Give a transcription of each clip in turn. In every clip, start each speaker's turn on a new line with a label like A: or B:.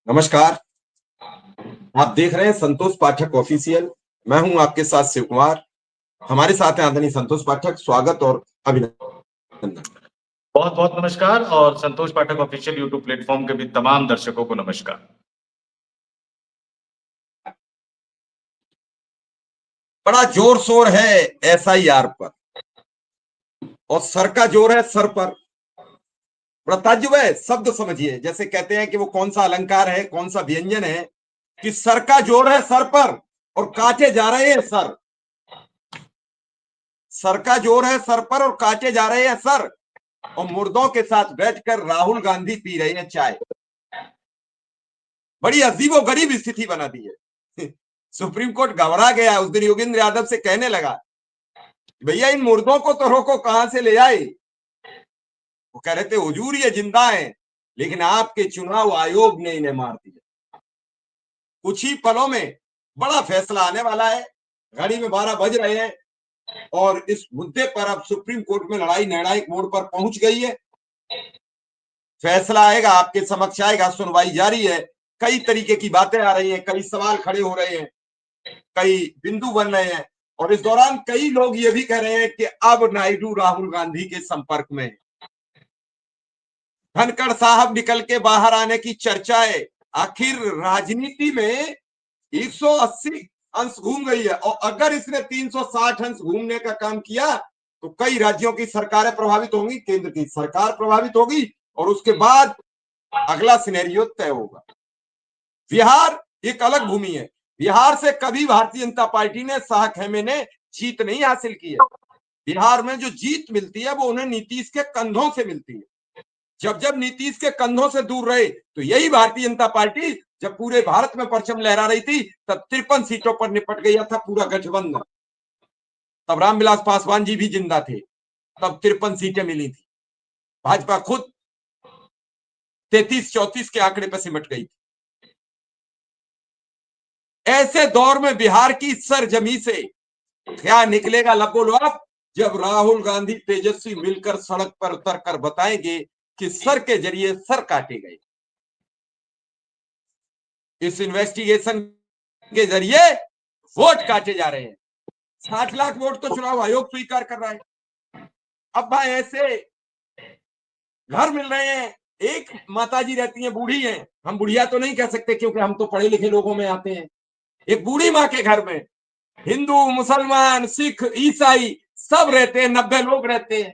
A: नमस्कार। आप देख रहे हैं संतोष पाठक ऑफिशियल। मैं हूं आपके साथ शिव कुमार। हमारे साथ हैं आदरणीय संतोष पाठक। स्वागत और अभिनंदन।
B: बहुत बहुत नमस्कार और संतोष पाठक ऑफिशियल यूट्यूब प्लेटफॉर्म के भी तमाम दर्शकों को नमस्कार।
A: बड़ा जोर शोर है एसआईआर पर और सर का जोर है सर पर। बड़ा ताज्जुब है, शब्द समझिए। जैसे कहते हैं कि वो कौन सा अलंकार है, कौन सा व्यंजन है कि सर का जोर है सर पर और काटे जा रहे हैं सर। सर का जोर है सर पर और काटे जा रहे हैं सर, और मुर्दों के साथ बैठकर राहुल गांधी पी रहे हैं चाय। बड़ी अजीबोगरीब स्थिति बना दी है। सुप्रीम कोर्ट घबरा गया। उस दिन योगेंद्र यादव से कहने लगा, भैया इन मुर्दों को तो रोको, कहां से ले आए। वो कह रहे थे हुजूर ये जिंदा है, लेकिन आपके चुनाव आयोग ने इन्हें मार दिया। कुछ ही पलों में बड़ा फैसला आने वाला है। घड़ी में 12 बज रहे हैं और इस मुद्दे पर अब सुप्रीम कोर्ट में लड़ाई निर्णायक मोड़ पर पहुंच गई है। फैसला आएगा, आपके समक्ष आएगा, सुनवाई जारी है। कई तरीके की बातें आ रही हैं, कई सवाल खड़े हो रहे हैं, कई बिंदु बन रहे हैं, और इस दौरान कई लोग ये भी कह रहे हैं कि अब नायडू राहुल गांधी के संपर्क में। धनखड़ साहब निकल के बाहर आने की चर्चा है। आखिर राजनीति में 180 अंश घूम गई है, और अगर इसने 360 अंश घूमने का काम किया तो कई राज्यों की सरकारें प्रभावित होंगी, केंद्र की सरकार प्रभावित होगी, और उसके बाद अगला सिनेरियो तय होगा। बिहार एक अलग भूमि है। बिहार से कभी भारतीय जनता पार्टी ने, शाह खेमे ने जीत नहीं हासिल की है। बिहार में जो जीत मिलती है वो उन्हें नीतीश के कंधों से मिलती है। जब जब नीतीश के कंधों से दूर रहे तो यही भारतीय जनता पार्टी जब पूरे भारत में परचम लहरा रही थी तब 53 सीटों पर निपट गया था पूरा गठबंधन। तब रामविलास पासवान जी भी जिंदा थे, तब 53 सीटें मिली थी। भाजपा खुद 33-34 के आंकड़े पर सिमट गई थी। ऐसे दौर में बिहार की सरजमी से क्या निकलेगा लबोलबाब, जब राहुल गांधी तेजस्वी मिलकर सड़क पर उतरकर बताएंगे कि सर के जरिए सर काटे गए। इस इन्वेस्टिगेशन के जरिए वोट काटे जा रहे हैं। 60 लाख वोट तो चुनाव आयोग स्वीकार कर रहा है। अब भाई ऐसे घर मिल रहे हैं। एक माताजी रहती है, बूढ़ी है, हम बुढ़िया तो नहीं कह सकते क्योंकि हम तो पढ़े लिखे लोगों में आते हैं। एक बूढ़ी माँ के घर में हिंदू, मुसलमान, सिख, ईसाई सब रहते हैं, 90 लोग रहते हैं।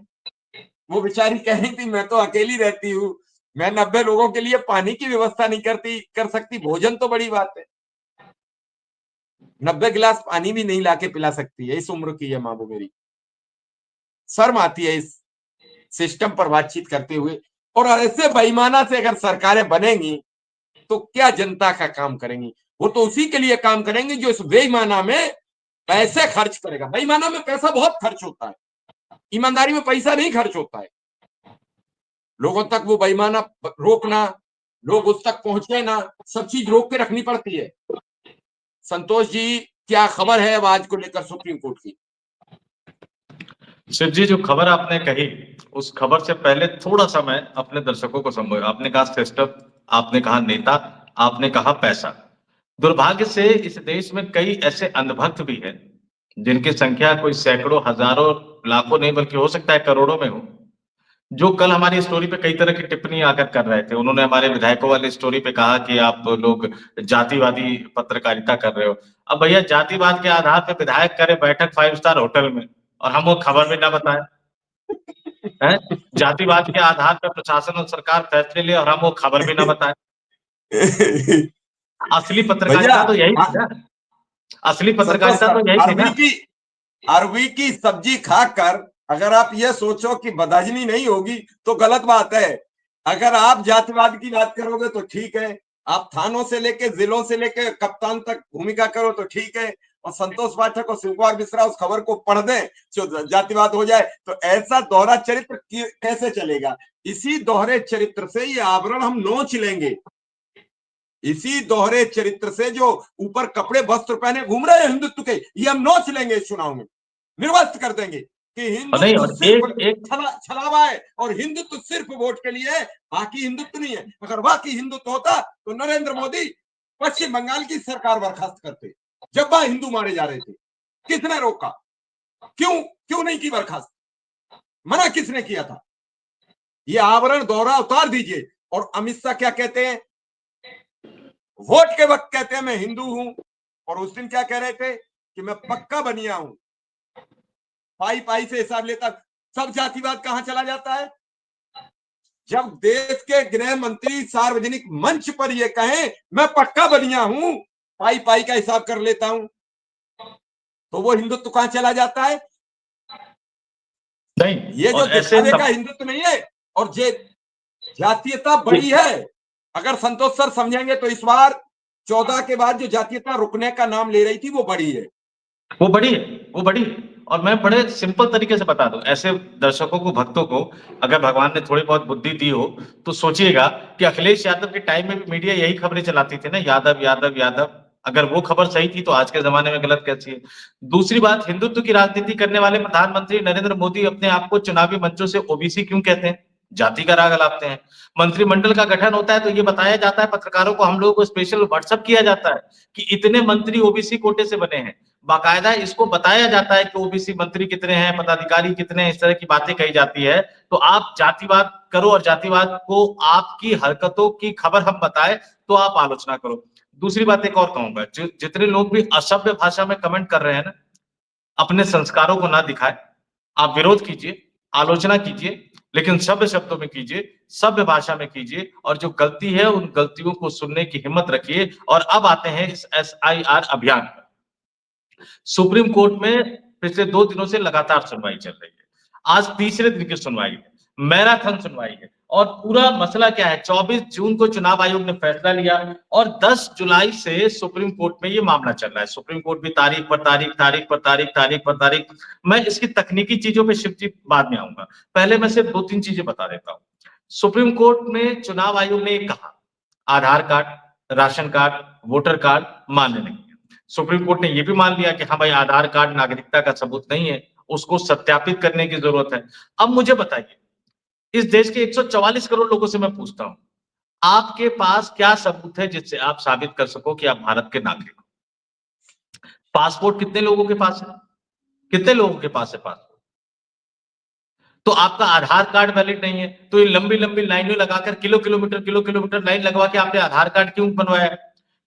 A: वो बेचारी कह रही थी, मैं तो अकेली रहती हूँ, मैं 90 लोगों के लिए पानी की व्यवस्था नहीं कर सकती, भोजन तो बड़ी बात है, 90 गिलास पानी भी नहीं लाके पिला सकती है। इस उम्र की है माँ वो मेरी। शर्म आती है इस सिस्टम पर बातचीत करते हुए। और ऐसे बेईमाना से अगर सरकारें बनेंगी तो क्या जनता का काम करेंगी। वो तो उसी के लिए काम करेंगे जो इस बेईमाना में पैसे खर्च करेगा। बेईमाना में पैसा बहुत खर्च होता है, ईमानदारी में पैसा नहीं खर्च होता है। लोगों तक वो बेईमाना रोकना, लोग उस तक पहुंचे ना, सब चीज रोक के रखनी पड़ती है। संतोष जी, क्या खबर है अब आज को लेकर सुप्रीम कोर्ट की?
B: शिव जी, जो खबर आपने कही उस खबर से पहले थोड़ा सा मैं अपने दर्शकों को संबोधित। आपने कहा सिस्टम, आपने कहा नेता, आपने कहा पैसा। दुर्भाग्य से इस देश में कई ऐसे अंधभक्त भी हैं जिनकी संख्या कोई सैकड़ों, हजारों, लाखों नहीं बल्कि हो सकता है करोड़ों में हो, जो कल हमारी स्टोरी पे कई तरह की टिप्पणी आकर कर रहे थे। उन्होंने हमारे विधायकों वाली स्टोरी पे कहा कि आप लोग जातिवादी पत्रकारिता कर रहे हो। अब भैया, जातिवाद के आधार पे विधायक करे बैठक 5 स्टार होटल में और हम वो खबर भी ना बताएं, हैं? जातिवाद के आधार पर प्रशासन और सरकार फैसले ले और हम वो खबर भी ना बताएं। असली
A: भैया,
B: पत्रकारिता तो यही थी ना। असली
A: संतोष
B: पत्रकारिता
A: साहब,
B: तो यही थी ना।
A: अरवी की सब्जी खाकर अगर आप ये सोचो कि बदहजमी नहीं होगी तो गलत बात है। अगर आप जातिवाद की बात करोगे तो ठीक है, आप थानों से लेके जिलों से लेके कप्तान तक भूमिका करो तो ठीक है, और संतोष पाठक और शिव कुमार मिश्रा उस खबर को पढ़ दें जो जातिवाद हो जाए, तो ऐसा दोहरा चरित्र कैसे चलेगा। इसी दोहरे चरित्र से ये आवरण हम नोच लेंगे। इसी दोहरे चरित्र से जो ऊपर कपड़े वस्त्र पहने घूम रहे हैं हिंदुत्व के, ये हम नोच लेंगे, इस चुनाव में निर्वस्त कर देंगे। कि
B: नहीं,
A: हिंदुत्व
B: और
A: सिर्फ
B: एक
A: छलावा है और हिंदुत्व सिर्फ वोट के लिए है, बाकी हिंदुत्व नहीं है। अगर बाकी हिंदुत्व होता तो नरेंद्र मोदी पश्चिम बंगाल की सरकार बर्खास्त करते जब वह हिंदू मारे जा रहे थे। किसने रोका? क्यों नहीं की बर्खास्त? मना किसने किया था? ये आवरण दोहरा उतार दीजिए। और अमित शाह क्या कहते हैं? वोट के वक्त कहते हैं मैं हिंदू हूं, और उस दिन क्या कह रहे थे कि मैं पक्का बनिया हूं। पाई पाई से हिसाब लेता सब जातिवाद कहां चला जाता है? जब देश के गृह मंत्री सार्वजनिक मंच पर यह कहें मैं पक्का बनिया हूं, पाई पाई का हिसाब कर लेता हूं, तो वो हिंदुत्व कहां चला जाता है?
B: नहीं,
A: ये जो
B: और ऐसे
A: दिखावे का हिंदुत्व नहीं है, और ये जातीयता बड़ी है। अगर संतोष सर समझेंगे तो इस बार 14 के बाद जो जातीयता रुकने का नाम ले रही थी वो बड़ी है।
B: वो बड़ी है, वो बड़ी है। और मैं बड़े सिंपल तरीके से बता दूं ऐसे दर्शकों को, भक्तों को, अगर भगवान ने थोड़ी बहुत बुद्धि दी हो तो सोचिएगा कि अखिलेश यादव के टाइम में भी मीडिया यही खबरें चलाती थी ना, यादव यादव यादव। अगर वो खबर सही थी तो आज के जमाने में गलत कैसी है? दूसरी बात, हिंदुत्व की राजनीति करने वाले प्रधानमंत्री नरेंद्र मोदी अपने आप को चुनावी मंचों से ओबीसी क्यों कहते हैं? जाति का राग अलापते हैं। मंत्रिमंडल का गठन होता है तो ये बताया जाता है, पत्रकारों को, हम लोगों को स्पेशल व्हाट्सएप किया जाता है कि इतने मंत्री ओबीसी कोटे से बने हैं। बाकायदा इसको बताया जाता है कि ओबीसी मंत्री कितने हैं, पदाधिकारी कितने हैं, इस तरह की बातें कही जाती है। तो आप जातिवाद करो और जातिवाद को आपकी हरकतों की खबर हम बताएं तो आप आलोचना करो। दूसरी बात एक और कहूंगा, जितने लोग भी असभ्य भाषा में कमेंट कर रहे हैं ना, अपने संस्कारों को ना दिखाए। आप विरोध कीजिए, आलोचना कीजिए, लेकिन सभ्य शब्दों में कीजिए, सभ्य भाषा में कीजिए, और जो गलती है उन गलतियों को सुनने की हिम्मत रखिए। और अब आते हैं इस एसआईआर अभियान पर। सुप्रीम कोर्ट में पिछले 2 दिनों से लगातार सुनवाई चल रही है। आज तीसरे दिन की सुनवाई है, मैराथन सुनवाई है। और पूरा मसला क्या है, 24 जून को चुनाव आयोग ने फैसला लिया और 10 जुलाई से सुप्रीम कोर्ट में ये मामला चल रहा है। सुप्रीम कोर्ट भी तारीख पर तारीख, तारीख पर तारीख, तारीख पर तारीख। मैं इसकी तकनीकी चीजों पे शिव जी बाद में आऊंगा, पहले मैं सिर्फ 2-3 चीजें बता देता हूं। सुप्रीम कोर्ट में चुनाव आयोग ने कहा Aadhaar card, ration card, voter card मान्य नहीं है। सुप्रीम कोर्ट ने यह भी मान लिया कि हाँ भाई, आधार कार्ड नागरिकता का सबूत नहीं है, उसको सत्यापित करने की जरूरत है। अब मुझे बताइए, इस देश के 144 करोड़ लोगों से मैं पूछता हूं, आपके पास क्या सबूत है जिससे आप साबित कर सको कि आप भारत के नागरिक हो? पासपोर्ट कितने लोगों के पास है? कितने लोगों के पास है पासपोर्ट? तो आपका आधार कार्ड वैलिड नहीं है, तो ये लंबी लंबी लाइनें लगाकर किलोमीटर लाइन लगवा के आपने आधार कार्ड क्यों बनवाया?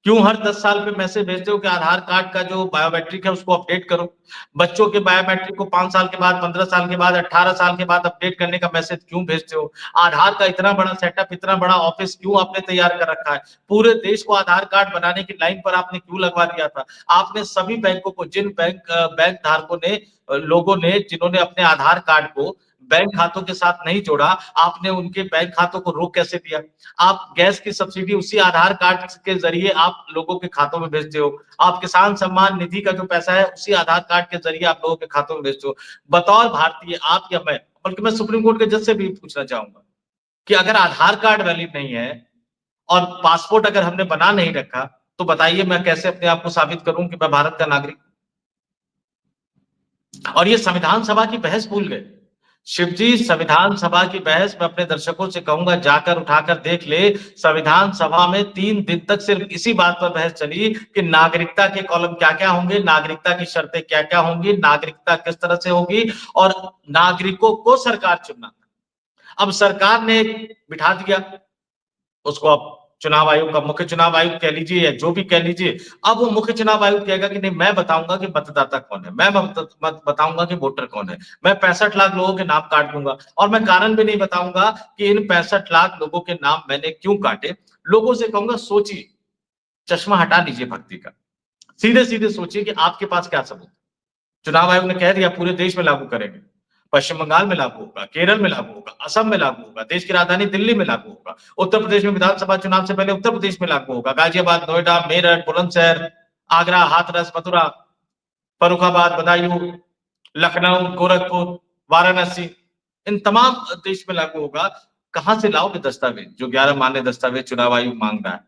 B: क्यों हर 10 साल पे मैसेज भेजते हो कि आधार कार्ड का जो बायोमेट्रिक है उसको अपडेट करो? बच्चों के बायोमेट्रिक को 5 साल के बाद, 15 साल के बाद, 18 साल के बाद अपडेट करने का मैसेज क्यों भेजते हो? आधार का इतना बड़ा सेटअप, इतना बड़ा ऑफिस क्यों आपने तैयार कर रखा है? पूरे देश को आधार कार्ड बनाने की लाइन पर आपने क्यों लगवा दिया था? आपने सभी बैंकों को, जिन बैंक धारकों ने, लोगों ने, जिन्होंने अपने आधार कार्ड को बैंक खातों के साथ नहीं जोड़ा, आपने उनके बैंक खातों को रोक कैसे दिया? आप गैस की सब्सिडी उसी आधार कार्ड के जरिए आप लोगों के खातों में भेजते हो। आप किसान सम्मान निधि का जो पैसा है उसी आधार कार्ड के जरिए आप लोगों के खातों में भेजते हो। बतौर भारतीय आप या मैं, बल्कि मैं सुप्रीम कोर्ट के जज से भी पूछना चाहूंगा कि अगर आधार कार्ड वैलिड नहीं है और पासपोर्ट अगर हमने बना नहीं रखा, तो बताइए मैं कैसे अपने आप को साबित करूं कि मैं भारत का नागरिक? और ये संविधान सभा की बहस भूल गए। शिवजी, संविधान सभा की बहस मैं अपने दर्शकों से कहूंगा जाकर उठाकर देख ले। संविधान सभा में 3 दिन तक सिर्फ इसी बात पर बहस चली कि नागरिकता के कॉलम क्या क्या होंगे, नागरिकता की शर्तें क्या क्या होंगी, नागरिकता किस तरह से होगी, और नागरिकों को सरकार चुनना। अब सरकार ने बिठा दिया उसको, अब चुनाव आयोग का, मुख्य चुनाव आयुक्त कह लीजिए या जो भी कह लीजिए, अब वो मुख्य चुनाव आयुक्त कहेगा कि नहीं, मैं बताऊंगा कि मतदाता कौन है, मैं बताऊंगा कि वोटर कौन है, मैं 65 लाख लोगों के नाम काट दूंगा, और मैं कारण भी नहीं बताऊंगा कि इन 65 लाख लोगों के नाम मैंने क्यों काटे। लोगों से कहूंगा सोचिए, चश्मा हटा लीजिए भक्ति का, सीधे सीधे सोचिए कि आपके पास क्या सबूत। चुनाव आयोग ने कह दिया पूरे देश में लागू करेंगे, पश्चिम बंगाल में लागू होगा, केरल में लागू होगा, असम में लागू होगा, देश की राजधानी दिल्ली में लागू होगा, उत्तर प्रदेश में विधानसभा चुनाव से पहले उत्तर प्रदेश में लागू होगा, गाजियाबाद, नोएडा, मेरठ, बुलंदशहर, आगरा, हाथरस, मथुरा, फर्रुखाबाद, बदायूं, लखनऊ, गोरखपुर, वाराणसी, इन तमाम देश में लागू होगा। कहां से लाओगे दस्तावेज, जो 11 मान्य दस्तावेज चुनाव आयोग मांग रहा है?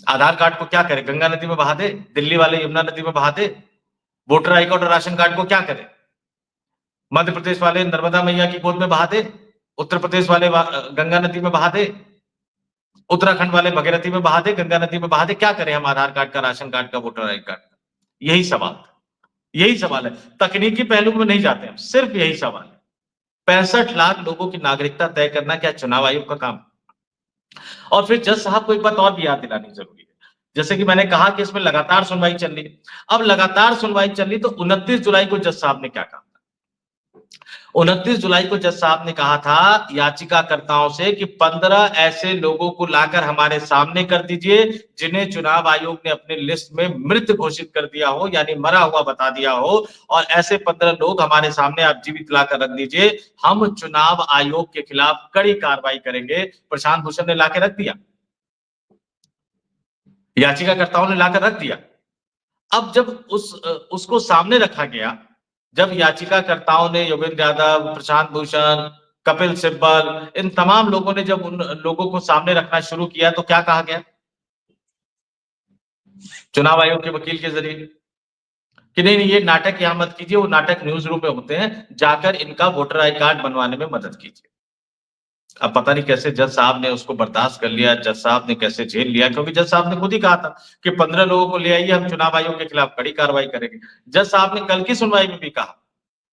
B: आधार कार्ड को क्या करे, गंगा नदी में बहा दे? दिल्ली वाले यमुना नदी में बहा दे? वोटर आई कार्ड और राशन कार्ड को क्या करे? मध्य प्रदेश वाले नर्मदा मैया की गोद में बहा दे, उत्तर प्रदेश वाले गंगा नदी में बहा दे, उत्तराखंड वाले भगीरथी में बहा दे, गंगा नदी में बहा दे। क्या करें हम आधार कार्ड का, राशन कार्ड का, वोटर आई कार्ड का? यही सवाल है। तकनीकी पहलू में नहीं जाते हम, सिर्फ यही सवाल है। 65 लाख लोगों की नागरिकता तय करना क्या चुनाव आयोग का काम? और फिर जज साहब को एक बात और भी याद दिलानी जरूरी है। जैसे कि मैंने कहा कि इसमें लगातार सुनवाई चल रही है। अब लगातार सुनवाई चल रही तो 29 जुलाई को जज साहब ने क्या कहा? 29 जुलाई को जज साहब ने कहा था याचिकाकर्ताओं से कि 15 ऐसे लोगों को लाकर हमारे सामने कर दीजिए जिन्हें चुनाव आयोग ने अपने लिस्ट में मृत घोषित कर दिया हो, यानी मरा हुआ बता दिया हो, और ऐसे 15 लोग हमारे सामने आप जीवित लाकर रख दीजिए, हम चुनाव आयोग के खिलाफ कड़ी कार्रवाई करेंगे। प्रशांत भूषण ने लाकर रख दिया, याचिकाकर्ताओं ने लाकर रख दिया। अब जब उसको सामने रखा गया, जब याचिकाकर्ताओं ने योगेंद्र यादव, प्रशांत भूषण, कपिल सिब्बल, इन तमाम लोगों ने जब उन लोगों को सामने रखना शुरू किया तो क्या कहा गया चुनाव आयोग के वकील के जरिए कि नहीं नहीं, ये नाटक यहां मत कीजिए, वो नाटक न्यूज रूम में होते हैं, जाकर इनका वोटर आई कार्ड बनवाने में मदद कीजिए। अब पता नहीं कैसे जज साहब ने उसको बर्दाश्त कर लिया, जज साहब ने कैसे झेल लिया, क्योंकि जज साहब ने खुद ही कहा था कि 15 लोगों को ले आइए, हम चुनाव आयोग के खिलाफ कड़ी कार्रवाई करेंगे। जज साहब ने कल की सुनवाई में भी कहा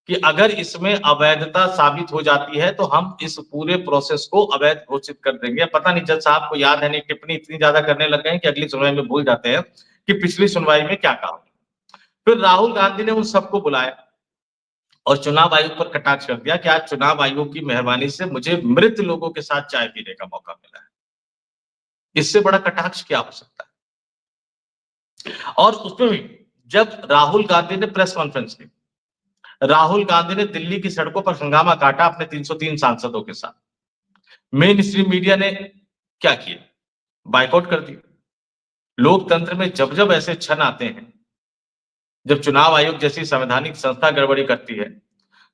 B: कि अगर इसमें अवैधता साबित हो जाती है तो हम इस पूरे प्रोसेस को अवैध घोषित कर देंगे। पता नहीं जज साहब को याद है नहीं, टिप्पणी इतनी ज्यादा करने लग गए हैं कि अगली सुनवाई में भूल जाते हैं कि पिछली सुनवाई में क्या कहा। फिर राहुल गांधी ने उन सबको बुलाया और चुनाव आयोग पर कटाक्ष कर दिया कि आज चुनाव आयोग की मेहरबानी से मुझे मृत लोगों के साथ चाय पीने का मौका मिला है। इससे बड़ा कटाक्ष क्या हो सकता है? और उसमें भी जब राहुल गांधी ने प्रेस कॉन्फ्रेंस की, राहुल गांधी ने दिल्ली की सड़कों पर हंगामा काटा अपने 303 सांसदों के साथ। मेन स्ट्रीम मीडिया ने क्या किया? बायकॉट कर दिया। लोकतंत्र में जब जब ऐसे क्षण आते हैं, जब चुनाव आयोग जैसी संवैधानिक संस्था गड़बड़ी करती है,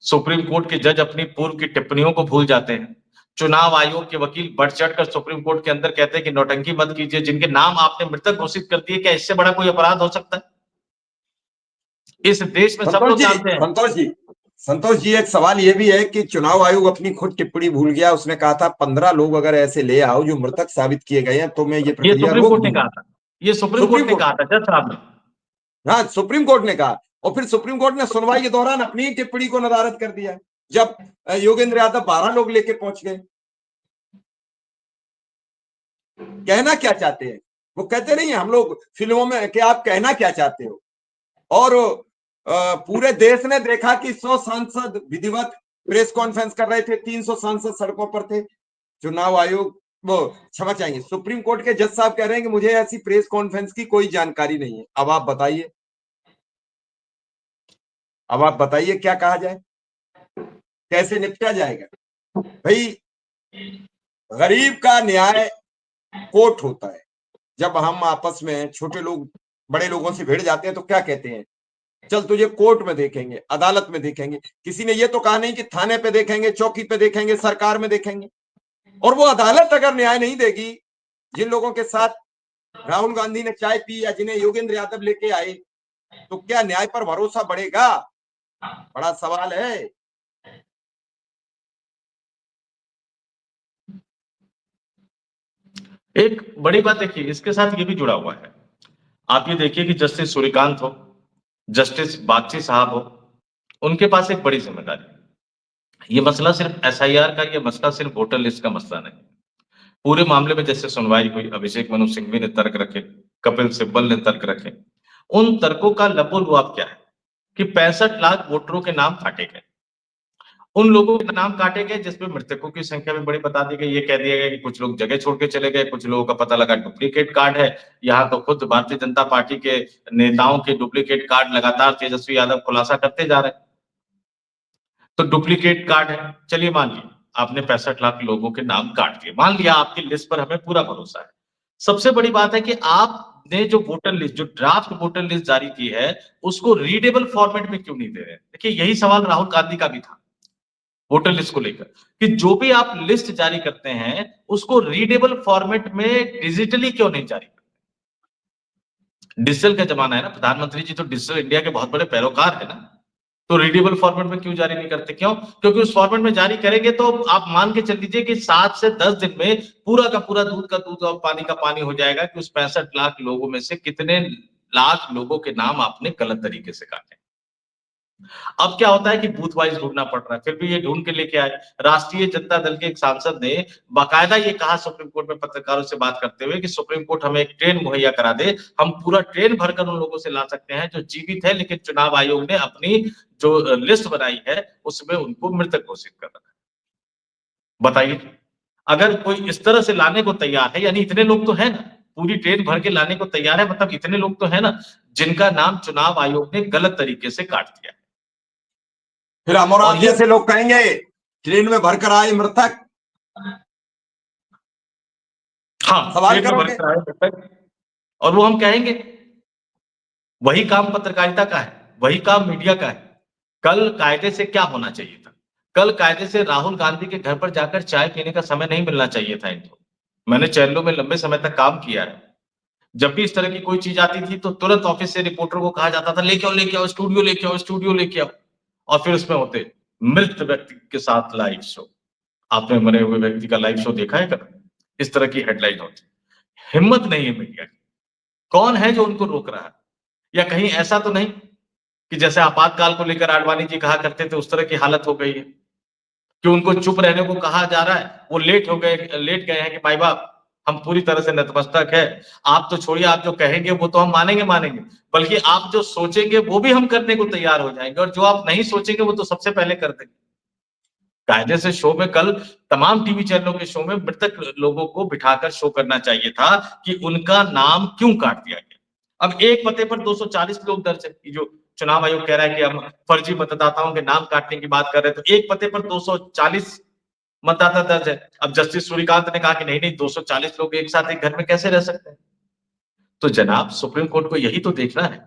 B: सुप्रीम कोर्ट के जज अपनी पूर्व की टिप्पणियों को भूल जाते हैं, चुनाव आयोग के वकील बढ़ चढ़कर सुप्रीम कोर्ट के अंदर कहते हैं कि नौटंकी मत कीजिए, जिनके नाम आपने मृतक घोषित कर दिए, क्या इससे बड़ा कोई अपराध हो सकता है? इस देश में सब लोग जानते हैं।
A: संतोष जी एक सवाल ये भी है कि चुनाव आयोग अपनी खुद टिप्पणी भूल गया। उसने कहा था 15 लोग अगर ऐसे ले आओ जो मृतक साबित किए गए हैं तो मैं ये प्रक्रिया
B: सुप्रीम
A: रोक
B: कोर्ट ने
A: दूंगा।
B: कहा था, ये सुप्रीम कोर्ट ने कहा था जज साहब ने।
A: हाँ, सुप्रीम कोर्ट ने कहा, और फिर सुप्रीम कोर्ट ने सुनवाई के दौरान अपनी ही टिप्पणी को नदारद कर दिया जब योगेंद्र यादव 12 लोग लेके पहुंच गए। कहना क्या चाहते हैं? वो कहते नहीं हम लोग फिल्मों में कि आप कहना क्या चाहते हो। और पूरे देश ने देखा कि 100 सांसद विधिवत प्रेस कॉन्फ्रेंस कर रहे थे, 300 सांसद सड़कों पर थे। चुनाव आयोग, वो क्षमा चाहेंगे, सुप्रीम कोर्ट के जज साहब कह रहे हैं कि मुझे ऐसी प्रेस कॉन्फ्रेंस की कोई जानकारी नहीं है। अब आप बताइए, क्या कहा जाए, कैसे निपटा जाएगा? भाई, गरीब का न्याय कोर्ट होता है। जब हम आपस में छोटे लोग बड़े लोगों से भिड़ जाते हैं तो क्या कहते हैं? चल तुझे कोर्ट में देखेंगे, अदालत में देखेंगे। किसी ने ये तो कहा नहीं कि थाने पे देखेंगे, चौकी पे देखेंगे, सरकार में देखेंगे। और वो अदालत अगर न्याय नहीं देगी, जिन लोगों के साथ राहुल गांधी ने चाय पी या जिन्हें योगेंद्र यादव लेके आए, तो क्या न्याय पर भरोसा बढ़ेगा? बड़ा सवाल है।
B: एक बड़ी बात देखिए, इसके साथ ये भी जुड़ा हुआ है। आप ये देखिए कि जस्टिस सूर्यकांत हो, जस्टिस बागची साहब हो, उनके पास एक बड़ी जिम्मेदारी है। ये मसला सिर्फ एसआईआर का, ये मसला सिर्फ वोटर लिस्ट का मसला नहीं। पूरे मामले में जैसे सुनवाई हुई, अभिषेक मनु सिंघवी ने तर्क रखे, कपिल सिब्बल ने तर्क रखे। उन तर्कों का लबोलुआब क्या है कि 65 लाख वोटरों के नाम काटे गए। उन लोगों के नाम काटे गए जिसमें मृतकों की संख्या भी बड़ी बता दी गई। ये कह दिया गया कि कुछ लोग जगह छोड़ के चले गए, कुछ लोगों का पता लगा डुप्लीकेट कार्ड है। यहाँ तो खुद भारतीय जनता पार्टी के नेताओं के डुप्लीकेट कार्ड लगातार तेजस्वी यादव खुलासा करते जा रहे हैं। तो डुप्लीकेट कार्ड है, चलिए मान लिया आपने 65 लाख लोगों के नाम काट दिए, मान लिया आपकी लिस्ट पर हमें पूरा भरोसा है। सबसे बड़ी बात है कि आपने जो वोटर लिस्ट, जो ड्राफ्ट वोटर लिस्ट जारी की है, उसको रीडेबल फॉर्मेट में क्यों नहीं दे रहे? देखिए यही सवाल राहुल गांधी का भी था वोटर लिस्ट को लेकर कि जो भी आप लिस्ट जारी करते हैं उसको रीडेबल फॉर्मेट में डिजिटली क्यों नहीं जारी करते? डिजिटल का जमाना है ना, प्रधानमंत्री जी तो डिजिटल इंडिया के बहुत बड़े पैरोकार है ना, तो रीडेबल फॉर्मेट में क्यों जारी नहीं करते? क्यों? क्योंकि उस फॉर्मेट में जारी करेंगे तो आप मान के चल लीजिए कि 7 से 10 दिन में पूरा का पूरा दूध का दूध और पानी का पानी हो जाएगा कि उस 65 लाख लोगों में से कितने लाख लोगों के नाम आपने गलत तरीके से काटे। अब क्या होता है कि बूथ वाइज ढूंढना पड़ रहा है, फिर भी ये ढूंढ के लेके आए। राष्ट्रीय जनता दल के एक सांसद ने बाकायदा ये कहा सुप्रीम कोर्ट में पत्रकारों से बात करते हुए कि सुप्रीम कोर्ट हमें एक ट्रेन मुहैया करा दे, हम पूरा ट्रेन भरकर उन लोगों से ला सकते हैं जो जीवित है, लेकिन चुनाव आयोग ने अपनी जो लिस्ट बनाई है उसमें उनको मृतक घोषित कर रखा है। बताइए, अगर कोई इस तरह से लाने को तैयार है, यानी इतने लोग तो है ना, पूरी ट्रेन भर के लाने को तैयार है, मतलब इतने लोग तो है ना जिनका नाम चुनाव आयोग ने गलत तरीके से काट दिया।
A: फिर हम और आप
B: और ये
A: जैसे लोग कहेंगे ट्रेन में भरकर आए मृतक,
B: हाँ,
A: सवाल
B: ट्रेन में
A: करोगे।
B: भरकर आए मृतक, और वो हम कहेंगे। वही काम पत्रकारिता का है, वही काम मीडिया का है। कल कायदे से क्या होना चाहिए था? कल कायदे से राहुल गांधी के घर पर जाकर चाय पीने का समय नहीं मिलना चाहिए था इनको। मैंने चैनलों में लंबे समय तक काम किया है। जब भी इस तरह की कोई चीज आती थी तो तुरंत ऑफिस से रिपोर्टर को कहा जाता था लेके आओ, स्टूडियो लेके आओ, स्टूडियो लेके आओ, और फिर उसमें होते मृत व्यक्ति के साथ लाइव शो। आपने मरे हुए व्यक्ति का लाइव शो देखा है कभी? इस तरह की हेडलाइन होती। हिम्मत नहीं है मीडिया की। कौन है जो उनको रोक रहा है? या कहीं ऐसा तो नहीं कि जैसे आपातकाल को लेकर आडवाणी जी कहा करते थे उस तरह की हालत हो गई है कि उनको चुप रहने को कहा जा रहा है, वो लेट गए हैं कि भाई बाप हम पूरी तरह से नतमस्तक है, आप तो छोड़िए, आप जो कहेंगे वो तो हम मानेंगे, बल्कि आप जो सोचेंगे वो भी हम करने को तैयार हो जाएंगे, और जो आप नहीं सोचेंगे वो तो सबसे पहले कर देंगे। कायदे से शो में कल तमाम टीवी चैनलों के शो में मृतक लोगों को बिठाकर शो करना चाहिए था कि उनका नाम क्यों काट दिया गया। अब एक पते पर 240 लोग दर्ज है, जो चुनाव आयोग कह रहा है कि हम फर्जी मतदाताओं के नाम काटने की बात कर रहे हैं, तो एक पते पर 240 मतदाता दर्ज है। अब जस्टिस सूर्यकांत ने कहा कि नहीं 240 लोग एक साथ एक घर में कैसे रह सकते हैं? तो जनाब सुप्रीम कोर्ट को यही तो देखना है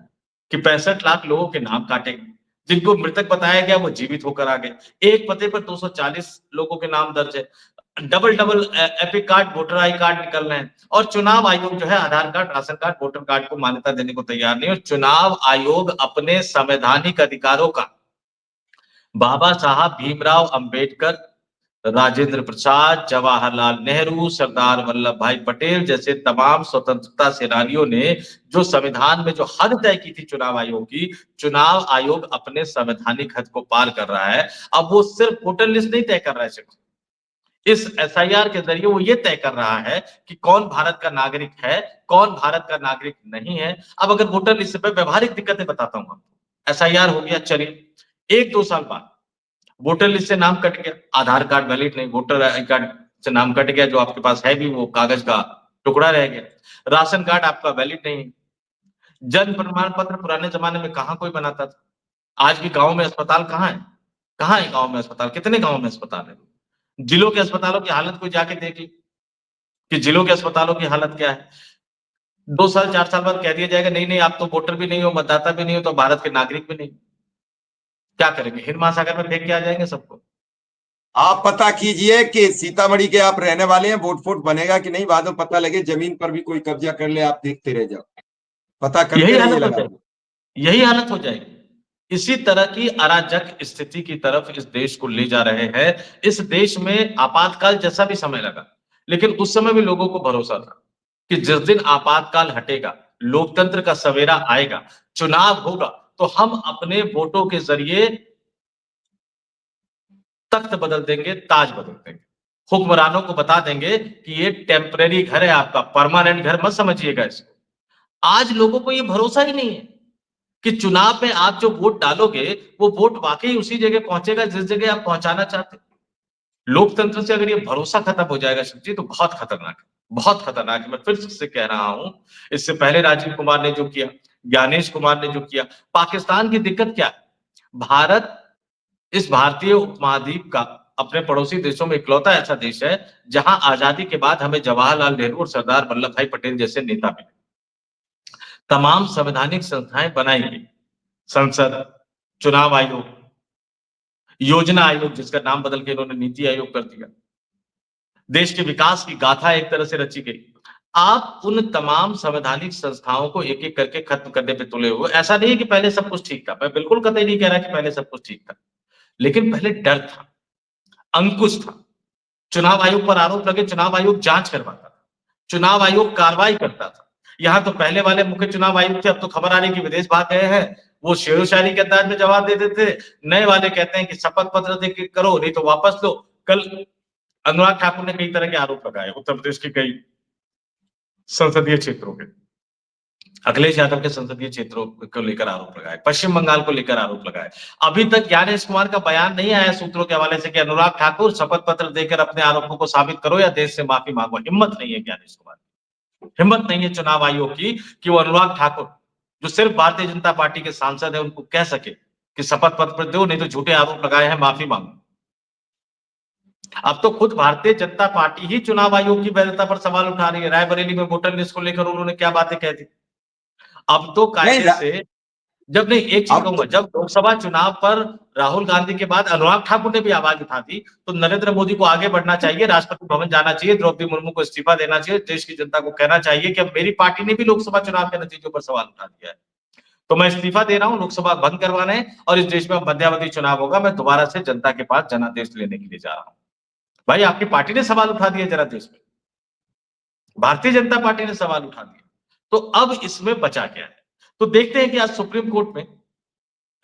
B: कि 65 लाख लोगों के नाम काटेंगे, जिनको मृतक बताया गया वो जीवित होकर आ गए। एक पते पर 240 लोगों के नाम दर्ज है, double double EPIC card, voter I card निकल रहे हैं, और चुनाव आयोग जो है Aadhaar card, ration card, voter card को मान्यता देने को तैयार नहीं। और चुनाव आयोग अपने संवैधानिक अधिकारों का बाबा साहब भीमराव अंबेडकर, राजेंद्र प्रसाद, जवाहरलाल नेहरू, सरदार वल्लभ भाई पटेल जैसे तमाम स्वतंत्रता सेनानियों ने जो संविधान में जो हद तय की थी चुनाव आयोग की, चुनाव आयोग अपने संवैधानिक हद को पार कर रहा है। अब वो सिर्फ वोटर लिस्ट नहीं तय कर रहा है, सिर्फ इस एसआईआर के जरिए वो ये तय कर रहा है कि कौन भारत का नागरिक है, कौन भारत का नागरिक नहीं है। अब अगर वोटर लिस्ट पे व्यवहारिक दिक्कतें बताता हूं, एसआईआर हो गया, चलिए 1-2 साल बाद वोटर लिस्ट से नाम कट गया, आधार कार्ड वैलिड नहीं, वोटर आई कार्ड से नाम कट गया, जो आपके पास है भी वो कागज का टुकड़ा रह गया, राशन कार्ड आपका वैलिड नहीं, जन्म प्रमाण पत्र पुराने जमाने में कहां कोई बनाता था। आज भी गांव में अस्पताल कहां है? कहां है गांव में अस्पताल? कितने गांव में अस्पताल है? जिलों के अस्पतालों की हालत कोई जाके देख ली कि जिलों के अस्पतालों की हालत क्या है। 2 साल 4 साल बाद कह दिया जाएगा नहीं आप तो वोटर भी नहीं हो, मतदाता भी नहीं हो, तो भारत के नागरिक भी नहीं। क्या करेंगे? हिंद महासागर में फेंक के आ जाएंगे सबको।
A: आप पता कीजिए कि सीतामढ़ी के आप रहने वाले हैं, वोट फोट बनेगा कि नहीं, बाद में पता लगे जमीन पर भी कोई कब्जा कर ले, आप देखते रह जाओ, पता
B: यही
A: करते रहिए
B: हालत हो
A: लगा।
B: जाएगी, यही हालत हो जाएगी। इसी तरह की अराजक स्थिति की तरफ इस देश को ले जा रहे हैं। इस देश में आपातकाल जैसा भी समय लगा, लेकिन उस समय भी लोगों को भरोसा था कि जिस दिन आपातकाल हटेगा, लोकतंत्र का सवेरा आएगा, चुनाव होगा, तो हम अपने वोटों के जरिए तख्त बदल देंगे, ताज बदल देंगे, हुक्मरानों को बता देंगे कि ये टेम्परेरी घर है आपका, परमानेंट घर मत समझिएगा इसको। आज लोगों को ये भरोसा ही नहीं है कि चुनाव में आप जो वोट डालोगे वो वोट वाकई उसी जगह पहुंचेगा जिस जगह आप पहुंचाना चाहते हैं। लोकतंत्र से अगर ये भरोसा खत्म हो जाएगा शिव जी, तो बहुत खतरनाक है, बहुत खतरनाक है। मैं फिर से कह रहा हूं, इससे पहले राजीव कुमार ने जो किया, ज्ञानेश कुमार ने जो किया। पाकिस्तान की दिक्कत क्या है? भारत इस भारतीय उपमहाद्वीप का अपने पड़ोसी देशों में इकलौता ऐसा देश है जहां आजादी के बाद हमें जवाहरलाल नेहरू और सरदार वल्लभ भाई पटेल जैसे नेता मिले। तमाम संवैधानिक संस्थाएं बनाई गई, संसद, चुनाव आयोग, योजना आयोग जिसका नाम बदल के इन्होंने नीति आयोग कर दिया, देश के विकास की गाथा एक तरह से रची गई। आप उन तमाम संवैधानिक संस्थाओं को एक-एक करके खत्म करने पे तुले हुए। ऐसा नहीं है कि पहले सब कुछ ठीक था। मैं बिल्कुल कतई नहीं कह रहा कि पहले सब कुछ ठीक था। लेकिन पहले डर था, अंकुश था। चुनाव आयोग पर आरोप लगे, चुनाव आयोग जांच करवाता था। चुनाव आयोग कार्रवाई करता था। यहाँ तो पहले वाले मुख्य चुनाव आयुक्त थे, अब तो खबर आ रही है कि विदेश भाग गए हैं। वो शेरो-शायरी के अंदाज में जवाब दे देते थे। नए वाले कहते हैं कि शपथ पत्र दे के करो, नहीं तो वापस लो। कल अनुराग ठाकुर ने कई तरह के आरोप लगाए, उत्तर प्रदेश के कई संसदीय क्षेत्रों के। अखिलेश यादव के संसदीय क्षेत्रों को लेकर आरोप लगाए, पश्चिम बंगाल को लेकर आरोप लगाए। अभी तक ज्ञानेश कुमार का बयान नहीं आया सूत्रों के हवाले से कि अनुराग ठाकुर शपथ पत्र देकर अपने आरोपों को साबित करो या देश से माफी मांगो। हिम्मत नहीं है ज्ञानेश कुमार, हिम्मत नहीं है चुनाव आयोग की कि वो अनुराग ठाकुर, जो सिर्फ भारतीय जनता पार्टी के सांसद है, उनको कह सके कि शपथ पत्र दो, नहीं तो झूठे आरोप लगाए हैं, माफी मांगो। अब तो खुद भारतीय जनता पार्टी ही चुनाव आयोग की वैधता पर सवाल उठा रही है। रायबरेली में वोटर लिस्ट को लेकर उन्होंने क्या बातें कह दी। अब तो
A: नहीं
B: कायदे से जब नहीं, एक चीज
A: अब
B: कहूंगा,
A: तो
B: जब लोकसभा चुनाव पर राहुल गांधी के बाद अनुराग ठाकुर ने भी आवाज उठा दी, तो नरेंद्र मोदी को आगे बढ़ना चाहिए, राष्ट्रपति भवन जाना चाहिए, द्रौपदी मुर्मू को इस्तीफा देना चाहिए, देश की जनता को कहना चाहिए कि अब मेरी पार्टी ने भी लोकसभा चुनाव के नतीजों पर सवाल उठा दिया है, तो मैं इस्तीफा दे रहा हूं, लोकसभा बंद करवाने, और इस देश में मध्यावधि चुनाव होगा, मैं दोबारा से जनता के पास जनादेश लेने के लिए जा रहा हूं। भाई आपकी पार्टी ने सवाल उठा दिया जरा देश में, भारतीय जनता पार्टी ने सवाल उठा दिया, तो अब इसमें बचा क्या है। तो देखते हैं कि आज सुप्रीम कोर्ट में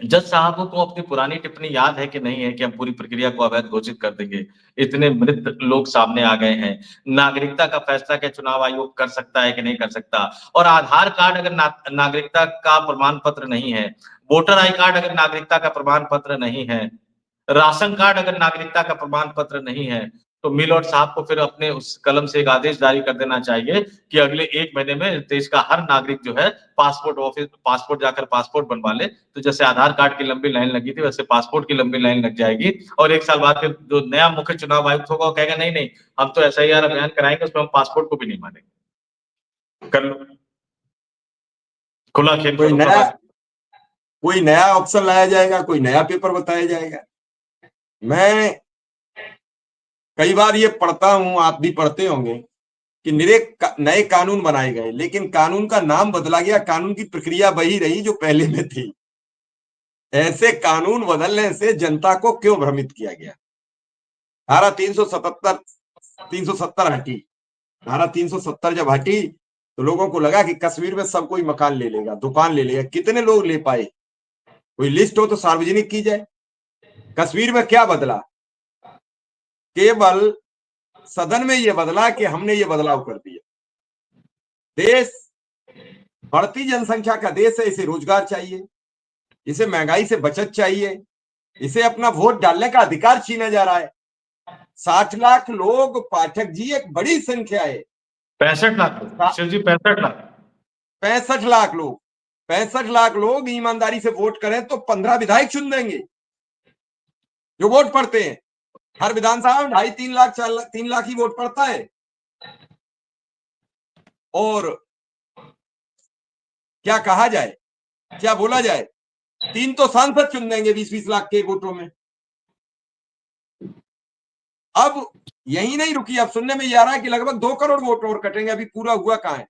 B: जज साहब को अपनी पुरानी टिप्पणी याद है कि नहीं है कि हम पूरी प्रक्रिया को अवैध घोषित कर देंगे। इतने मृत लोग सामने आ गए हैं। नागरिकता का फैसला क्या चुनाव आयोग कर सकता है कि नहीं कर सकता, और आधार कार्ड अगर नागरिकता का प्रमाण पत्र नहीं है, वोटर आई कार्ड अगर नागरिकता का प्रमाण पत्र नहीं है, राशन कार्ड अगर नागरिकता का प्रमाण पत्र नहीं है, तो मिलॉर्ड साहब को फिर अपने उस कलम से एक आदेश जारी कर देना चाहिए कि अगले 1 महीने में देश का हर नागरिक जो है पासपोर्ट जाकर पासपोर्ट बनवा ले। तो जैसे आधार कार्ड की लंबी लाइन लगी थी, वैसे पासपोर्ट की लंबी लाइन लग जाएगी, और 1 साल बाद फिर जो नया मुख्य चुनाव आयुक्त होगा वो कहेगा नहीं नहीं, हम तो एसआईआर अभियान कराएंगे, उसमें हम पासपोर्ट को भी नहीं मानेंगे। कर लो, खुला खेल
A: कोई
B: करो
A: नया
B: सदा।
A: कोई नया ऑप्शन लाया जाएगा, कोई नया पेपर बताया जाएगा। मैं कई बार ये पढ़ता हूं, आप भी पढ़ते होंगे कि नए कानून बनाए गए, लेकिन कानून का नाम बदला गया, कानून की प्रक्रिया वही रही जो पहले में थी। ऐसे कानून बदलने से जनता को क्यों भ्रमित किया गया। धारा 370 हटी। धारा 370 जब हटी तो लोगों को लगा कि कश्मीर में सब कोई मकान ले लेगा, दुकान ले लेगा। कितने लोग ले पाए? कोई लिस्ट हो तो सार्वजनिक की जाए। कश्मीर में क्या बदला? केवल सदन में यह बदला कि हमने ये बदलाव कर दिया। देश बढ़ती जनसंख्या का देश है, इसे रोजगार चाहिए, इसे महंगाई से बचत चाहिए, इसे अपना वोट डालने का अधिकार छीना जा रहा है। 60 लाख लोग, पाठक जी, एक बड़ी संख्या है।
B: 65 लाख लोग, शिव जी 65 लाख।
A: 65 लाख लोग, 65 लाख लोग ईमानदारी से वोट करें तो 15 विधायक चुन देंगे जो वोट पड़ते हैं। हर विधानसभा में 2.5-3 लाख 3 लाख ही वोट पड़ता है, और क्या कहा जाए, क्या बोला जाए, 3 तो सांसद चुन देंगे 20-20 लाख के वोटों में। अब यही नहीं रुकी, अब सुनने में यह आ रहा है कि लगभग 2 करोड़ वोट और कटेंगे। अभी पूरा हुआ कहां है?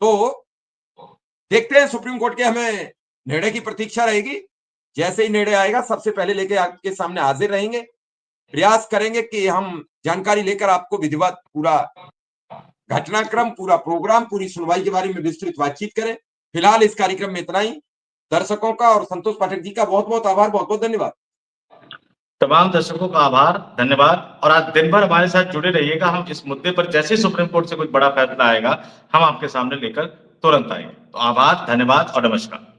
A: तो देखते हैं, सुप्रीम कोर्ट के हमें निर्णय की प्रतीक्षा रहेगी। जैसे ही निर्णय आएगा सबसे पहले लेके आपके सामने हाजिर रहेंगे। प्रयास करेंगे कि हम जानकारी लेकर आपको विधिवत पूरा घटनाक्रम, पूरा प्रोग्राम, पूरी सुनवाई के बारे में विस्तृत बातचीत करें। फिलहाल इस कार्यक्रम में इतना ही। दर्शकों का और संतोष पाठक जी का बहुत बहुत आभार, बहुत बहुत धन्यवाद।
B: तमाम दर्शकों का आभार, धन्यवाद, और आज दिन भर हमारे साथ जुड़े रहिएगा। हम इस मुद्दे पर जैसे सुप्रीम कोर्ट से कुछ बड़ा फैसला आएगा, हम आपके सामने लेकर तुरंत आएंगे। तो आभार, धन्यवाद और नमस्कार।